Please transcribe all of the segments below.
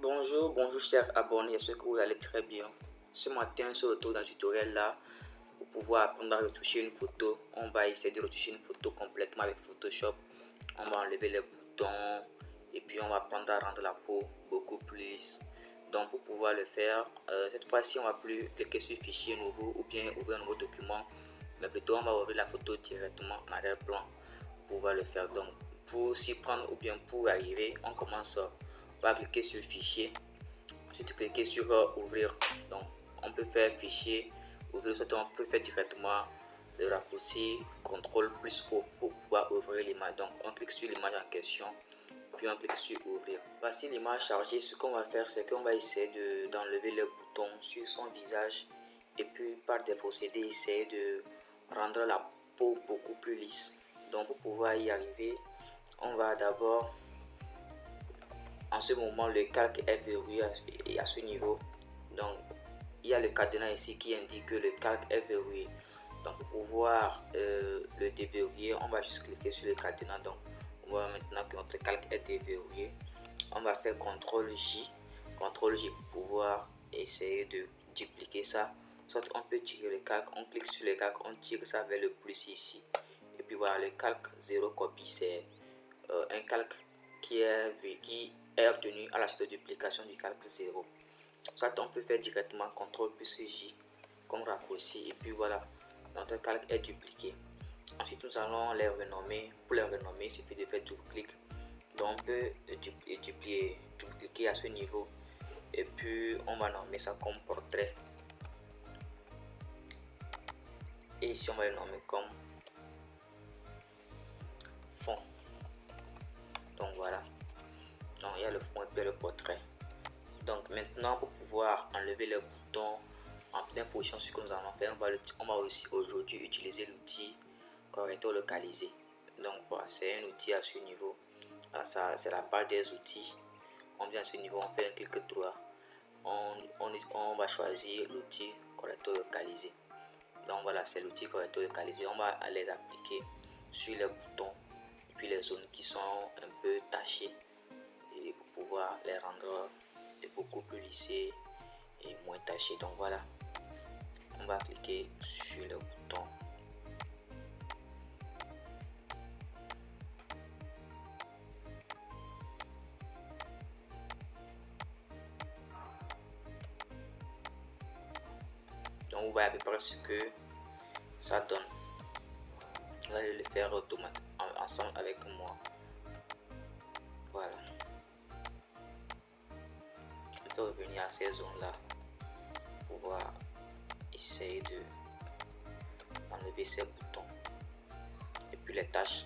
Bonjour chers abonnés, j'espère que vous allez très bien. Ce matin, sur le tour d'un tutoriel là, pour pouvoir apprendre à retoucher une photo, on va essayer de retoucher une photo complètement avec Photoshop. On va enlever les boutons et puis on va apprendre à rendre la peau beaucoup plus lisse. Donc pour pouvoir le faire, cette fois-ci on va plus cliquer sur fichier nouveau ou bien ouvrir un nouveau document, mais plutôt on va ouvrir la photo directement en arrière-plan pour pouvoir le faire. Donc pour s'y prendre ou bien pour arriver, on commence. On va cliquer sur fichier, ensuite cliquer sur ouvrir. Donc on peut faire fichier, ouvrir, soit on peut faire directement le raccourci CTRL plus O pour pouvoir ouvrir l'image. Donc on clique sur l'image en question, puis on clique sur ouvrir. Voici l'image chargée. Ce qu'on va faire, c'est qu'on va essayer d'enlever les boutons sur son visage et puis par des procédés essayer de rendre la peau beaucoup plus lisse. Donc pour pouvoir y arriver, on va d'abord, en ce moment le calque est verrouillé à ce niveau. Donc il y a le cadenas ici qui indique que le calque est verrouillé. Donc pour pouvoir le déverrouiller, on va juste cliquer sur le cadenas. Donc on voit maintenant que notre calque est déverrouillé. On va faire CTRL J pour pouvoir essayer de dupliquer ça. Soit on peut tirer le calque, on clique sur le calque, on tire ça vers le plus ici. Et puis voilà, le calque 0 copie, c'est un calque qui est obtenu à la suite de duplication du calque 0. Soit on peut faire directement CTRL plus J comme raccourci et puis voilà, notre calque est dupliqué. Ensuite nous allons les renommer. Pour les renommer, il suffit de faire double-clic. Donc on peut dupliquer à ce niveau et puis on va nommer ça comme portrait. Et ici on va le nommer comme fond. Donc voilà. Donc il y a le fond et puis le portrait. Donc maintenant pour pouvoir enlever les boutons en pleine position, ce que nous allons faire, on va aussi aujourd'hui utiliser l'outil correcteur localisé. Donc voilà, c'est un outil à ce niveau. Ça c'est la barre des outils. On vient à ce niveau, on fait un clic droit. On va choisir l'outil correcteur localisé. Donc voilà, c'est l'outil correcteur localisé. On va les appliquer sur les boutons et puis les zones qui sont un peu tachées et pour pouvoir les rendre beaucoup plus lissées et moins tachées. Donc voilà, on va cliquer sur le bouton. Donc vous voyez à peu près ce que ça donne. Vous allez le faire automatiquement ensemble avec moi. Voilà. On peut revenir à ces zones là pour pouvoir essayer de enlever ces boutons et puis les tâches.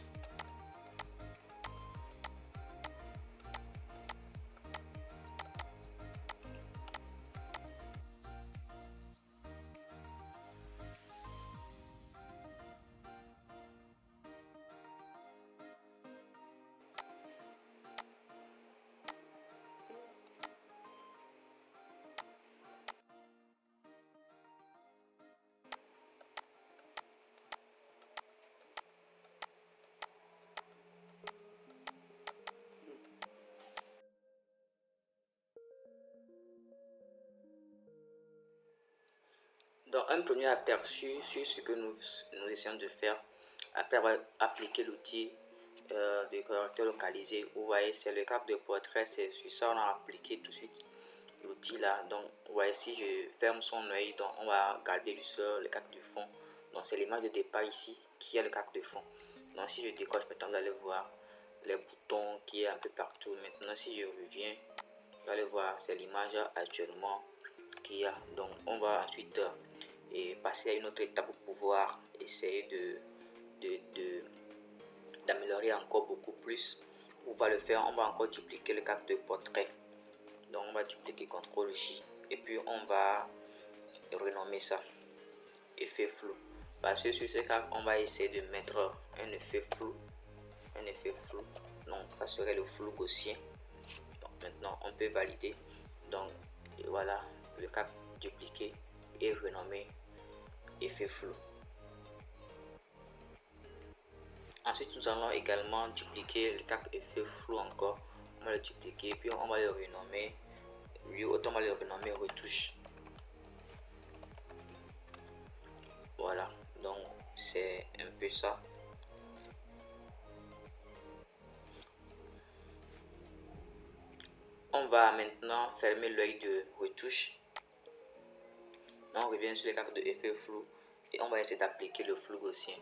Donc un premier aperçu sur ce que nous essayons de faire après avoir appliqué l'outil de correcteur localisé. Vous voyez, c'est le cadre de portrait, c'est sur ça on a appliqué tout de suite l'outil là. Donc vous voyez, si je ferme son œil, donc on va garder juste le cadre de fond. Donc c'est l'image de départ ici qui est le cadre de fond. Donc si je décoche maintenant, vous allez voir les boutons qui est un peu partout. Maintenant si je reviens, vous allez voir, c'est l'image actuellement qu'il y a. Donc on va ensuite passer à une autre étape pour pouvoir essayer d'améliorer encore beaucoup plus. Pour pouvoir le faire, on va encore dupliquer le cadre de portrait. Donc on va dupliquer CTRL J et puis on va renommer ça effet flou. Parce que sur ce cadre, on va essayer de mettre un effet flou. Donc ça serait le flou gaussien. Donc maintenant on peut valider. Donc et voilà, le cadre dupliqué et renommé effet flou. Ensuite nous allons également dupliquer le cadre effet flou encore. On va le dupliquer puis on va le renommer Oui, autant on va le renommer retouche. Voilà, donc c'est un peu ça. On va maintenant fermer l'œil de retouche. On revient sur les cartes de effet flou et on va essayer d'appliquer le flou gaussien.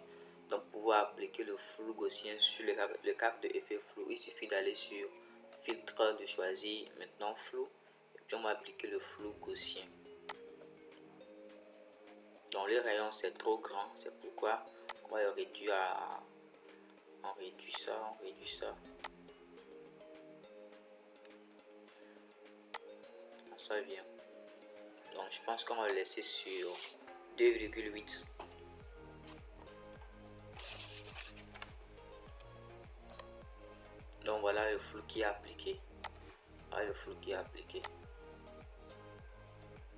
Donc pour pouvoir appliquer le flou gaussien sur les cartes de effet flou, il suffit d'aller sur filtre, de choisir maintenant flou et puis on va appliquer le flou gaussien. Donc le rayon c'est trop grand, c'est pourquoi on va le réduire à... On réduit ça. Ça vient. Donc je pense qu'on va le laisser sur 2,8. Donc voilà le flou qui est appliqué. Voilà le flou qui est appliqué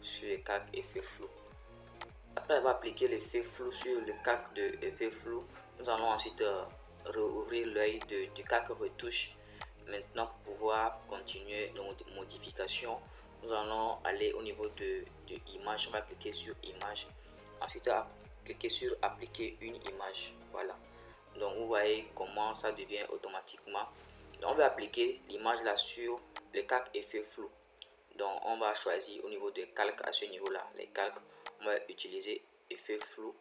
sur les cartes effet flou. Après avoir appliqué l'effet flou sur le calque de effet flou, nous allons ensuite rouvrir l'œil du calque retouche. Maintenant, pour pouvoir continuer nos modifications, nous allons aller au niveau de image. On va cliquer sur image. Ensuite, cliquer sur appliquer une image. Voilà. Donc, vous voyez comment ça devient automatiquement. Donc, on va appliquer l'image là sur le calque effet flou. Donc, on va choisir au niveau de calque à ce niveau-là, les calques. On va utiliser effet flou.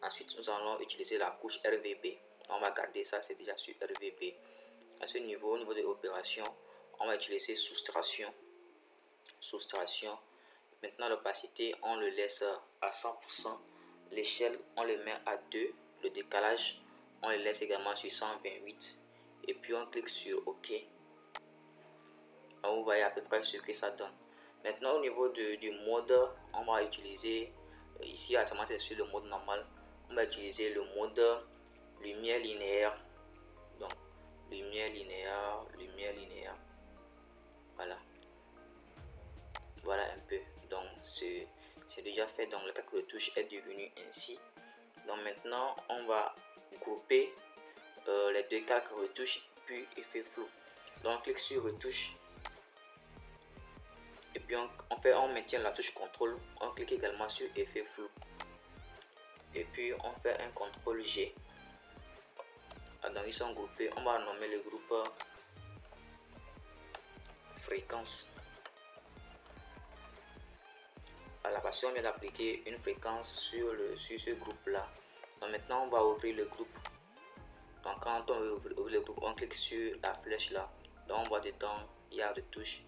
Ensuite, nous allons utiliser la couche RVB. On va garder ça, c'est déjà sur RVB. À ce niveau, au niveau de l'opération, on va utiliser soustraction. Maintenant, l'opacité, on le laisse à 100%. L'échelle, on le met à 2. Le décalage, on le laisse également sur 128. Et puis, on clique sur OK. Vous voyez à peu près ce que ça donne. Maintenant, au niveau du mode, on va utiliser, ici actuellement c'est sur le mode normal, on va utiliser le mode lumière linéaire. Donc, lumière linéaire. Voilà un peu. Donc, c'est déjà fait. Donc, le calque de touche est devenu ainsi. Donc, maintenant, on va grouper les deux calques retouche puis effet flou. Donc, on clique sur retouche. Et puis on maintient la touche contrôle, on clique également sur effet flou et puis on fait un contrôle G. Donc ils sont groupés, on va nommer le groupe fréquence. Voilà, parce qu'on vient d'appliquer une fréquence sur ce groupe là. Donc maintenant on va ouvrir le groupe. Donc quand on veut ouvrir le groupe, on clique sur la flèche là. Donc on voit dedans il y a retouche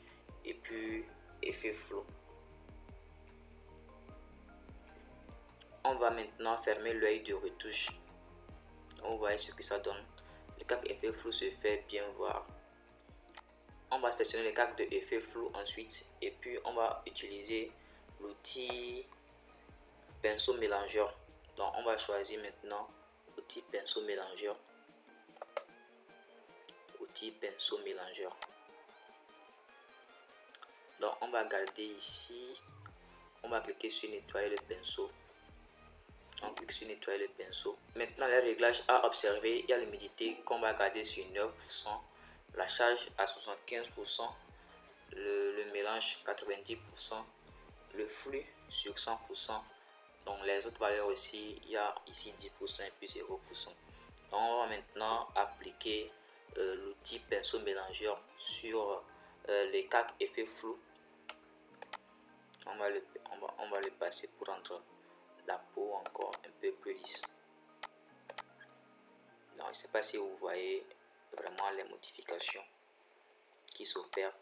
et puis effet flou. On va maintenant fermer l'œil de retouche. On voit ce que ça donne. Le calque effet flou se fait bien voir. On va sélectionner le calque de effet flou ensuite et puis on va utiliser l'outil pinceau mélangeur. Donc on va choisir maintenant l'outil pinceau mélangeur. Donc on va garder ici. On va cliquer sur nettoyer le pinceau. On clique sur nettoyer le pinceau. Maintenant les réglages à observer, il y a l'humidité qu'on va garder sur 9%, la charge à 75%, le mélange 90%, le flux sur 100%. Donc les autres valeurs aussi, il y a ici 10% et puis 0%. Donc on va maintenant appliquer l'outil pinceau mélangeur sur les calques effets flou. On va le passer pour rendre la peau encore un peu plus lisse. Donc, je ne sais pas si vous voyez vraiment les modifications qui s'opèrent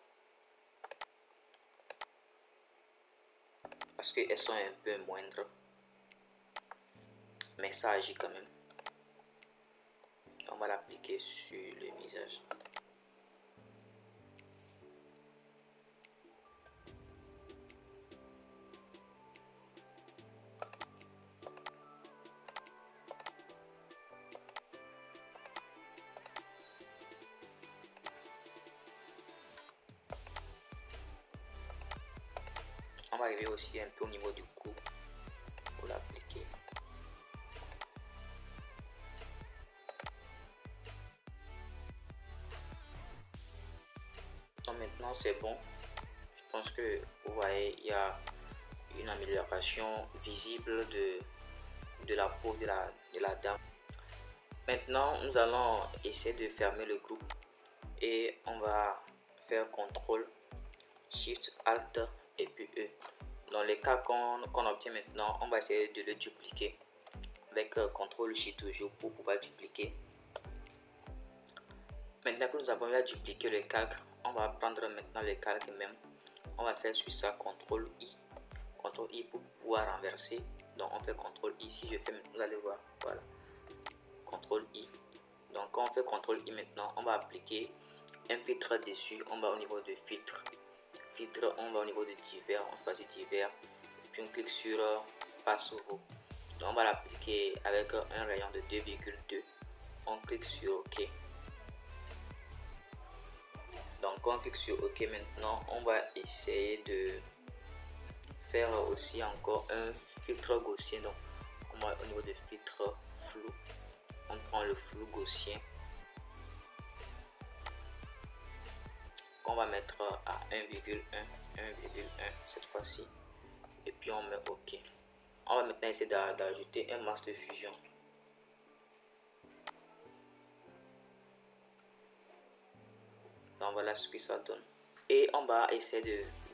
parce qu'elles sont un peu moindres, mais ça agit quand même. On va l'appliquer sur le visage. On va arriver aussi un peu au niveau du cou pour l'appliquer. Donc maintenant c'est bon. Je pense que vous voyez, il y a une amélioration visible de la peau de la dame. Maintenant, nous allons essayer de fermer le groupe et on va faire CTRL, SHIFT, ALT et puis E. Dans les cas qu'on obtient maintenant, on va essayer de le dupliquer avec CTRL SHIFT toujours pour pouvoir dupliquer. Maintenant que nous avons eu à dupliquer le calque, on va prendre maintenant le calque même. On va faire sur ça CTRL I pour pouvoir renverser. Donc on fait CTRL I. Si je fais maintenant, vous allez voir, voilà, CTRL I. Donc quand on fait CTRL I maintenant, on va appliquer un filtre dessus. On va au niveau de filtre, on va au niveau de divers, on choisit divers et puis on clique sur passe au haut. Donc on va l'appliquer avec un rayon de 2,2. On clique sur OK. Donc quand on clique sur OK, maintenant on va essayer de faire aussi encore un filtre gaussien. Donc on va au niveau de filtre flou, on prend le flou gaussien qu'on va mettre à 1,1 cette fois-ci et puis on met OK. On va maintenant essayer d'ajouter un masque de fusion. Donc voilà ce que ça donne. Et on va essayer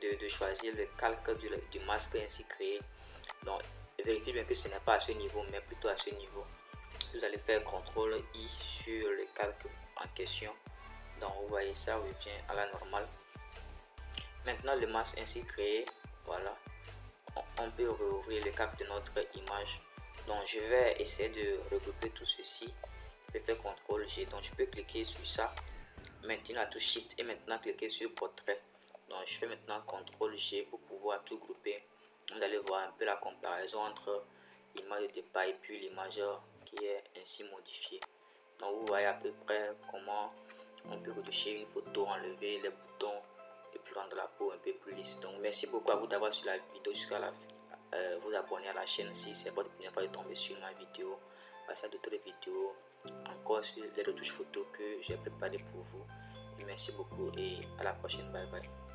de choisir le calque du masque ainsi créé. Donc vérifiez bien que ce n'est pas à ce niveau mais plutôt à ce niveau. Vous allez faire CTRL I sur le calque en question. Donc vous voyez, ça revient à la normale. Maintenant le masque ainsi créé, voilà, on peut rouvrir le calque de notre image. Donc je vais essayer de regrouper tout ceci. Je vais faire CTRL G. Donc je peux cliquer sur ça, maintenir la touche Shift et maintenant cliquer sur portrait. Donc je fais maintenant CTRL G pour pouvoir tout grouper. Vous allez voir un peu la comparaison entre l'image de départ et puis l'image qui est ainsi modifiée. Donc vous voyez à peu près comment on peut retoucher une photo, enlever les boutons et puis rendre la peau un peu plus lisse. Donc merci beaucoup à vous d'avoir suivi la vidéo jusqu'à la fin. Vous abonner à la chaîne si c'est votre première fois de tomber sur ma vidéo. Passez à d'autres vidéos encore sur les retouches photos que j'ai préparées pour vous. Et merci beaucoup et à la prochaine. Bye bye.